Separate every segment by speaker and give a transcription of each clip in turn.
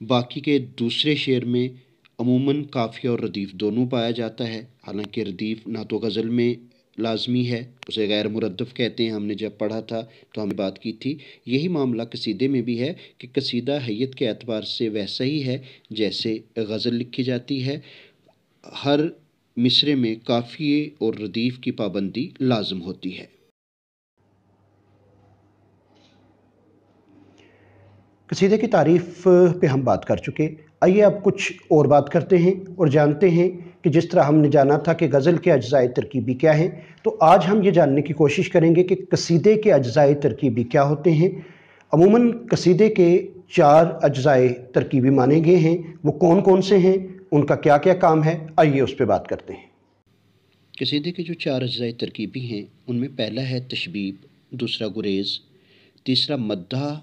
Speaker 1: باقی کے دوسرے شعر میں عموماً قافیہ اور ردیف دونوں پایا جاتا ہے، حالانکہ ردیف نہ تو غزل میں لازمی ہے، اسے غیر مردف کہتے ہیں، ہم نے جب پڑھا تھا تو ہم نے بات کی تھی۔ یہی معاملہ قصیدے میں بھی ہے کہ قصیدہ حیت کے اعتبار سے ویسا ہی ہے جیسے غزل لکھی جاتی ہے، ہر مصرے میں قافیے اور ردیف کی پابندی لازم ہوتی ہے۔
Speaker 2: قصیدے کی تعریف پہ ہم بات کر چکے، آئیے اب کچھ اور بات کرتے ہیں اور جانتے ہیں کہ جس طرح ہم نے جانا تھا کہ غزل کے اجزاء ترکیبی کیا ہیں، تو آج ہم یہ جاننے کی کوشش کریں گے کہ قصیدے کے اجزاء ترکیبی کیا ہوتے ہیں۔ عموماً قصیدے کے 4 اجزاء ترکیبی مانے گئے ہیں، وہ کون کون سے ہیں، ان کا کیا کیا کام ہے، آئیے اس پہ بات کرتے ہیں۔
Speaker 1: قصیدے کے جو 4 اجزاء ترکیبی ہیں ان میں پہلا ہے تشبیب، دوسرا گریز، تیسرا مدح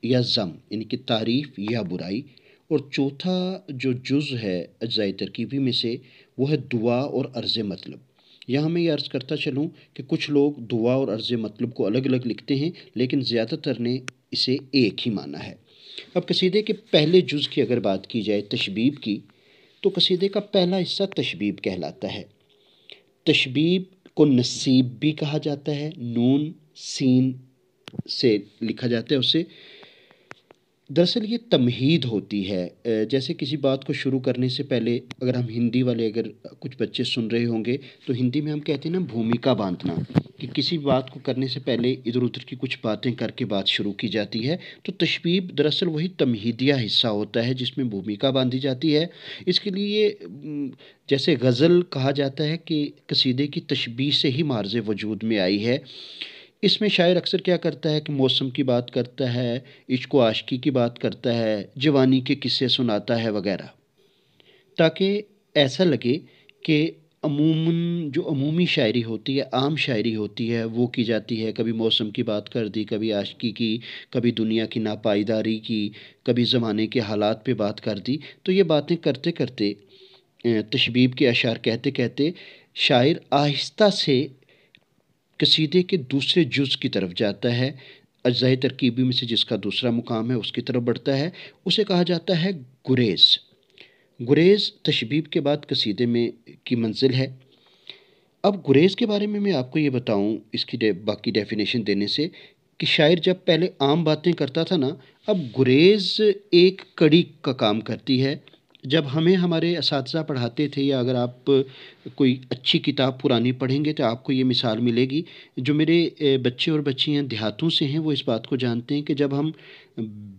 Speaker 1: یا ذم یعنی کہ تعریف یا برائی، اور چوتھا جو جز ہے اجزاء ترکیبی میں سے وہ ہے دعا اور عرض مطلب۔ یہاں میں یہ عرض کرتا چلوں کہ کچھ لوگ دعا اور عرض مطلب کو الگ الگ لکھتے ہیں، لیکن زیادہ تر نے اسے ایک ہی مانا ہے۔ اب قصیدے کے پہلے جز کی اگر بات کی جائے تشبیب کی، تو قصیدے کا پہلا حصہ تشبیب کہلاتا ہے۔ تشبیب کو نصیب بھی کہا جاتا ہے، نون سین سے لکھا جاتا ہے اسے۔ دراصل یہ تمہید ہوتی ہے، جیسے کسی بات کو شروع کرنے سے پہلے اگر ہم ہندی والے اگر کچھ بچے سن رہے ہوں گے تو ہندی میں ہم کہتے ہیں نا بھومکا باندھنا، کہ کسی بات کو کرنے سے پہلے ادھر ادھر کی کچھ باتیں کر کے بات شروع کی جاتی ہے، تو تشبیب دراصل وہی تمہیدیہ حصہ ہوتا ہے جس میں بھومکا باندھی جاتی ہے۔ اس کے لیے جیسے غزل کہا جاتا ہے کہ قصیدے کی تشبیہ سے ہی معرض وجود میں آئی ہے، اس میں شاعر اکثر کیا کرتا ہے کہ موسم کی بات کرتا ہے، عشق و عاشقی کی بات کرتا ہے، جوانی کے قصے سناتا ہے وغیرہ، تاکہ ایسا لگے کہ عموماً جو عمومی شاعری ہوتی ہے، عام شاعری ہوتی ہے، وہ کی جاتی ہے۔ کبھی موسم کی بات کر دی، کبھی عاشقی کی، کبھی دنیا کی ناپائیداری کی، کبھی زمانے کے حالات پہ بات کر دی۔ تو یہ باتیں کرتے کرتے تشبیب کے اشعار کہتے کہتے شاعر آہستہ سے قصیدے کے دوسرے جز کی طرف جاتا ہے، اجزاء ترکیبی میں سے جس کا دوسرا مقام ہے اس کی طرف بڑھتا ہے، اسے کہا جاتا ہے گریز۔ گریز تشبیب کے بعد قصیدے میں کی منزل ہے۔ اب گریز کے بارے میں آپ کو یہ بتاؤں اس کی باقی ڈیفینیشن دینے سے، کہ شاعر جب پہلے عام باتیں کرتا تھا نا، اب گریز ایک کڑی کا کام کرتی ہے۔ جب ہمیں ہمارے اساتذہ پڑھاتے تھے، یا اگر آپ کوئی اچھی کتاب پرانی پڑھیں گے تو آپ کو یہ مثال ملے گی، جو میرے بچے اور بچیاں دیہاتوں سے ہیں وہ اس بات کو جانتے ہیں کہ جب ہم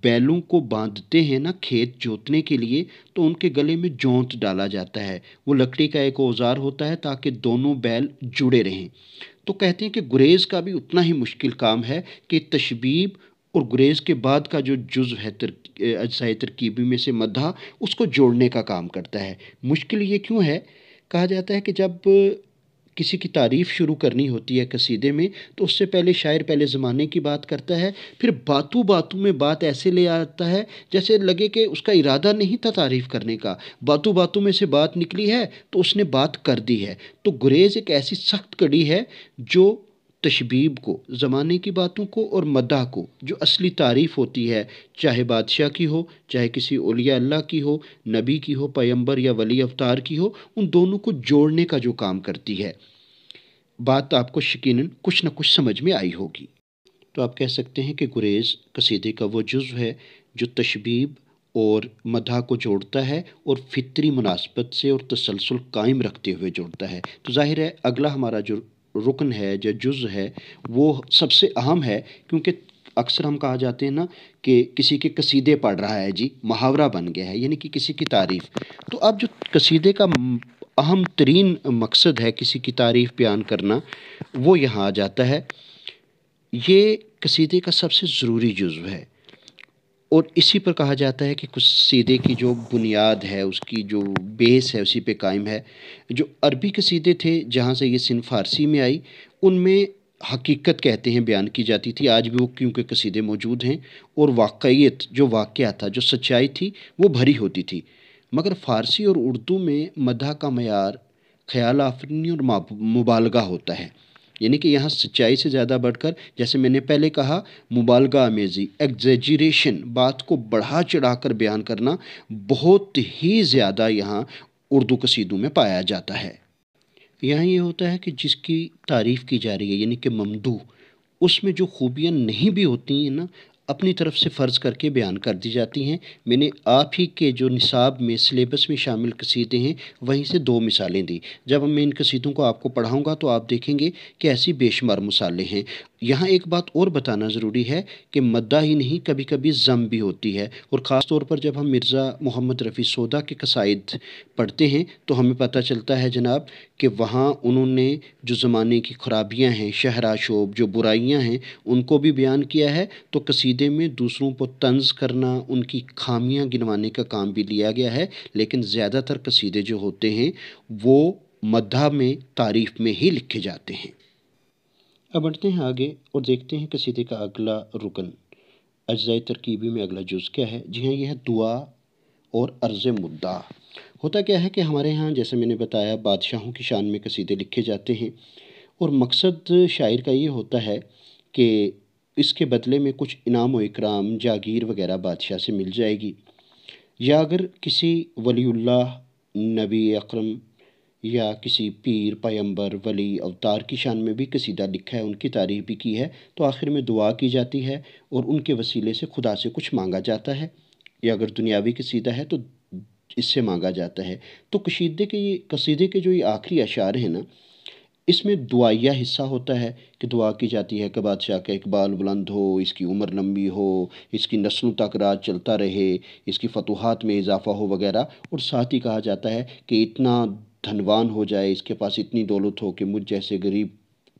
Speaker 1: بیلوں کو باندھتے ہیں نا کھیت جوتنے کے لیے، تو ان کے گلے میں جونت ڈالا جاتا ہے، وہ لکڑی کا ایک اوزار ہوتا ہے تاکہ دونوں بیل جڑے رہیں۔ تو کہتے ہیں کہ گریز کا بھی اتنا ہی مشکل کام ہے کہ تشبیب اور گریز کے بعد کا جو جزو ہے اجزاء ترکیبی میں سے مدح، اس کو جوڑنے کا کام کرتا ہے۔ مشکل یہ کیوں ہے؟ کہا جاتا ہے کہ جب کسی کی تعریف شروع کرنی ہوتی ہے قصیدے میں، تو اس سے پہلے شاعر پہلے زمانے کی بات کرتا ہے، پھر باتوں باتوں میں بات ایسے لے آتا ہے جیسے لگے کہ اس کا ارادہ نہیں تھا تعریف کرنے کا، باتوں باتوں میں سے بات نکلی ہے تو اس نے بات کر دی ہے۔ تو گریز ایک ایسی سخت کڑی ہے جو تشبیب کو، زمانے کی باتوں کو، اور مدح کو، جو اصلی تعریف ہوتی ہے، چاہے بادشاہ کی ہو، چاہے کسی اولیاء اللہ کی ہو، نبی کی ہو، پیغمبر یا ولی اوتار کی ہو، ان دونوں کو جوڑنے کا جو کام کرتی ہے۔ بات آپ کو یقیناً کچھ نہ کچھ سمجھ میں آئی ہوگی۔ تو آپ کہہ سکتے ہیں کہ گریز قصیدے کا وہ جزو ہے جو تشبیب اور مدح کو جوڑتا ہے، اور فطری مناسبت سے اور تسلسل قائم رکھتے ہوئے جوڑتا ہے۔ تو ظاہر ہے اگلا ہمارا جو رکن ہے، جو جز ہے، وہ سب سے اہم ہے، کیونکہ اکثر ہم کہا جاتے ہیں نا کہ کسی کے قصیدے پڑھ رہا ہے جی، محاورہ بن گیا ہے، یعنی کہ کسی کی تعریف۔ تو اب جو قصیدے کا اہم ترین مقصد ہے کسی کی تعریف بیان کرنا، وہ یہاں آ جاتا ہے۔ یہ قصیدے کا سب سے ضروری جزو ہے، اور اسی پر کہا جاتا ہے کہ قصیدے کی جو بنیاد ہے، اس کی جو بیس ہے، اسی پہ قائم ہے۔ جو عربی قصیدے تھے جہاں سے یہ صنف فارسی میں آئی، ان میں حقیقت کہتے ہیں بیان کی جاتی تھی، آج بھی وہ کیونکہ قصیدے موجود ہیں، اور واقعیت جو واقعہ تھا، جو سچائی تھی، وہ بھری ہوتی تھی۔ مگر فارسی اور اردو میں مدح کا معیار خیال آفرینی اور مبالغہ ہوتا ہے۔ یعنی کہ یہاں سچائی سے زیادہ بڑھ کر، جیسے میں نے پہلے کہا، مبالغہ آمیزی، ایگزیجریشن، بات کو بڑھا چڑھا کر بیان کرنا بہت ہی زیادہ یہاں اردو قصیدوں میں پایا جاتا ہے۔ یہاں یہ ہوتا ہے کہ جس کی تعریف کی جا رہی ہے، یعنی کہ ممدوح، اس میں جو خوبیاں نہیں بھی ہوتی ہیں نا، اپنی طرف سے فرض کر کے بیان کر دی جاتی ہیں۔ میں نے آپ ہی کے جو نصاب میں، سلیبس میں شامل قصیدے ہیں، وہیں سے 2 مثالیں دی۔ جب میں ان قصیدوں کو آپ کو پڑھاؤں گا تو آپ دیکھیں گے کہ ایسی بے شمار مثالیں ہیں۔ یہاں ایک بات اور بتانا ضروری ہے کہ مدح ہی نہیں، کبھی کبھی ذم بھی ہوتی ہے، اور خاص طور پر جب ہم مرزا محمد رفیع سودا کے قصائد پڑھتے ہیں تو ہمیں پتہ چلتا ہے جناب کہ وہاں انہوں نے جو زمانے کی خرابیاں ہیں، شہرآشوب، جو برائیاں ہیں، ان کو بھی بیان کیا ہے۔ تو قصیدے میں دوسروں کو طنز کرنا، ان کی خامیاں گنوانے کا کام بھی لیا گیا ہے، لیکن زیادہ تر قصیدے جو ہوتے ہیں وہ مدح میں، تعریف میں ہی لکھے جاتے ہیں۔ اب بڑھتے ہیں آگے اور دیکھتے ہیں قصیدے کا اگلا رکن، اجزائے ترکیبی میں اگلا جز کیا ہے۔ جی ہاں، یہ ہے دعا اور عرض مدعا۔ ہوتا کیا ہے کہ ہمارے ہاں، جیسے میں نے بتایا، بادشاہوں کی شان میں قصیدے لکھے جاتے ہیں، اور مقصد شاعر کا یہ ہوتا ہے کہ اس کے بدلے میں کچھ انعام و اکرام، جاگیر وغیرہ بادشاہ سے مل جائے گی، یا اگر کسی ولی اللہ، نبی اکرم، یا کسی پیر، پیمبر، ولی، اوتار کی شان میں بھی قصیدہ لکھا ہے، ان کی تعریف بھی کی ہے، تو آخر میں دعا کی جاتی ہے اور ان کے وسیلے سے خدا سے کچھ مانگا جاتا ہے، یا اگر دنیاوی قصیدہ ہے تو اس سے مانگا جاتا ہے۔ تو قصیدے کے جو یہ آخری اشعار ہیں نا، اس میں دعائیہ حصہ ہوتا ہے کہ دعا کی جاتی ہے کہ بادشاہ کا اقبال بلند ہو، اس کی عمر لمبی ہو، اس کی نسلوں تک راج چلتا رہے، اس کی فتوحات میں اضافہ ہو وغیرہ، اور ساتھ ہی کہا جاتا ہے کہ اتنا دھنوان ہو جائے، اس کے پاس اتنی دولت ہو کہ مجھ جیسے غریب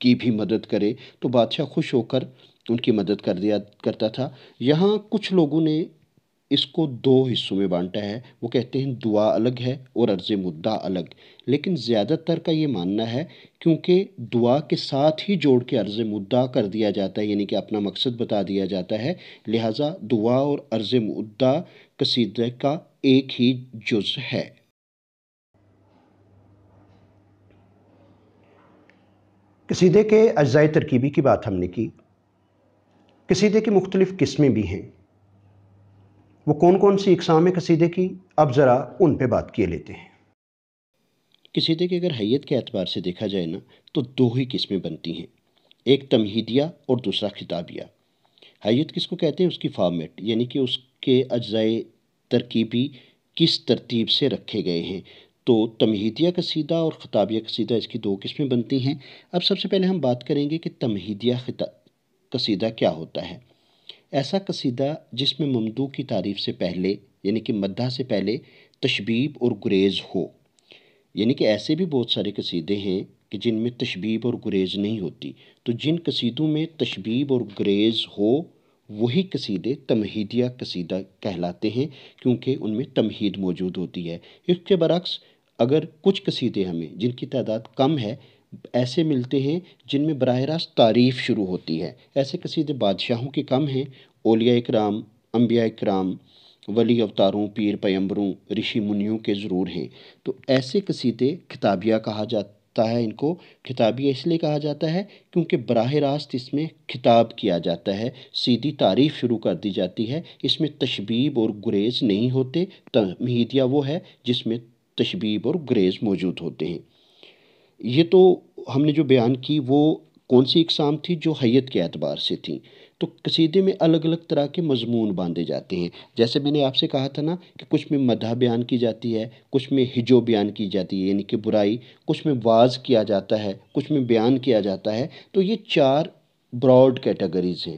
Speaker 1: کی بھی مدد کرے۔ تو بادشاہ خوش ہو کر ان کی مدد کر دیا کرتا تھا۔ یہاں کچھ لوگوں نے اس کو 2 حصوں میں بانٹا ہے، وہ کہتے ہیں دعا الگ ہے اور عرض مدعا الگ، لیکن زیادہ تر کا یہ ماننا ہے کیونکہ دعا کے ساتھ ہی جوڑ کے عرض مدعا کر دیا جاتا ہے، یعنی کہ اپنا مقصد بتا دیا جاتا ہے، لہٰذا دعا اور عرض مدعا قصیدے کا ایک ہی جز ہے۔
Speaker 2: قصیدے کے اجزائے ترکیبی کی بات ہم نے کی۔ قصیدے کی مختلف قسمیں بھی ہیں، وہ کون کون سی اقسام ہیں قصیدے کی، اب ذرا ان پہ بات کیے لیتے ہیں۔
Speaker 1: قصیدے کی اگر حیت کے اعتبار سے دیکھا جائے نا تو 2 ہی قسمیں بنتی ہیں، ایک تمہیدیہ اور دوسرا خطابیہ۔ حیت کس کو کہتے ہیں؟ اس کی فارمیٹ، یعنی کہ اس کے اجزائے ترکیبی کس ترتیب سے رکھے گئے ہیں۔ تو تمہیدیہ قصیدہ اور خطابیہ قصیدہ، اس کی 2 قسمیں بنتی ہیں۔ اب سب سے پہلے ہم بات کریں گے کہ تمہیدیہ قصیدہ کیا ہوتا ہے۔ ایسا قصیدہ جس میں ممدوح کی تعریف سے پہلے، یعنی کہ مدح سے پہلے، تشبیب اور گریز ہو، یعنی کہ ایسے بھی بہت سارے قصیدے ہیں کہ جن میں تشبیب اور گریز نہیں ہوتی، تو جن قصیدوں میں تشبیب اور گریز ہو وہی قصیدے تمہیدیہ قصیدہ کہلاتے ہیں، کیونکہ ان میں تمہید موجود ہوتی ہے۔ اس کے برعکس اگر کچھ قصیدے ہمیں، جن کی تعداد کم ہے، ایسے ملتے ہیں جن میں براہ راست تعریف شروع ہوتی ہے، ایسے قصیدے بادشاہوں کے کم ہیں، اولیاء اکرام، انبیاء اکرام، ولی اوتاروں، پیر پیمبروں، رشی منیوں کے ضرور ہیں۔ تو ایسے قصیدے خطابیہ کہا جاتا ہے۔ ان کو خطابیہ اس لیے کہا جاتا ہے کیونکہ براہ راست اس میں خطاب کیا جاتا ہے، سیدھی تعریف شروع کر دی جاتی ہے، اس میں تشبیب اور گریز نہیں ہوتے۔ تمہیدیہ وہ ہے جس میں تشبیب اور گریز موجود ہوتے ہیں۔ یہ تو ہم نے جو بیان کی وہ کون سی اقسام تھی؟ جو حیت کے اعتبار سے تھیں۔ تو قصیدے میں الگ الگ طرح کے مضمون باندھے جاتے ہیں، جیسے میں نے آپ سے کہا تھا نا کہ کچھ میں مدح بیان کی جاتی ہے، کچھ میں ہجو بیان کی جاتی ہے، یعنی کہ برائی، کچھ میں واعظ کیا جاتا ہے، کچھ میں بیان کیا جاتا ہے۔ تو یہ 4 براڈ کیٹیگریز ہیں،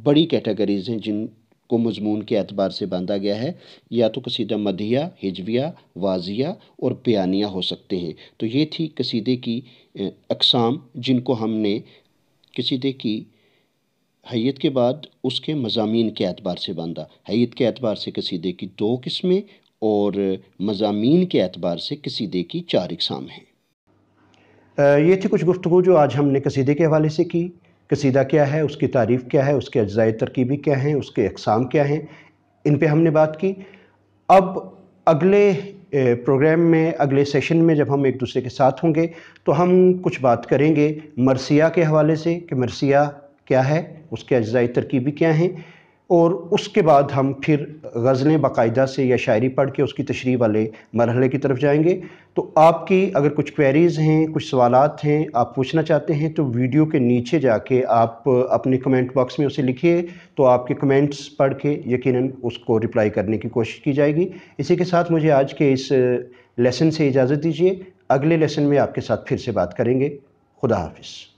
Speaker 1: بڑی کیٹیگریز ہیں جن کو مضمون کے اعتبار سے باندھا گیا ہے۔ یا تو قصیدہ مدحیہ، ہجویہ، واعظیہ اور بیانیہ ہو سکتے ہیں۔ تو یہ تھی قصیدے کی اقسام جن کو ہم نے قصیدے کی حیت کے بعد اس کے مضامین کے اعتبار سے باندھا۔ حیت کے اعتبار سے قصیدے کی 2 قسمیں اور مضامین کے اعتبار سے قصیدے کی 4 اقسام ہیں۔
Speaker 2: یہ تھی کچھ گفتگو جو آج ہم نے قصیدے کے حوالے سے کی۔ قصیدہ کیا ہے، اس کی تعریف کیا ہے، اس کے اجزائے ترکیبی کیا ہیں، اس کے اقسام کیا ہیں، ان پہ ہم نے بات کی۔ اب اگلے پروگرام میں اگلے سیشن میں جب ہم ایک دوسرے کے ساتھ ہوں گے تو ہم کچھ بات کریں گے مرثیہ کے حوالے سے کہ مرثیہ کیا ہے، اس کے اجزاء ترکیبی کیا ہیں، اور اس کے بعد ہم پھر غزلیں باقاعدہ سے یا شاعری پڑھ کے اس کی تشریح والے مرحلے کی طرف جائیں گے۔ تو آپ کی اگر کچھ کویریز ہیں، کچھ سوالات ہیں، آپ پوچھنا چاہتے ہیں تو ویڈیو کے نیچے جا کے آپ اپنے کمنٹ باکس میں اسے لکھیے، تو آپ کے کمنٹس پڑھ کے یقیناً اس کو رپلائی کرنے کی کوشش کی جائے گی۔ اسی کے ساتھ مجھے آج کے اس لیسن سے اجازت دیجیے، اگلے لیسن میں آپ کے ساتھ پھر سے بات کریں گے۔ خدا حافظ۔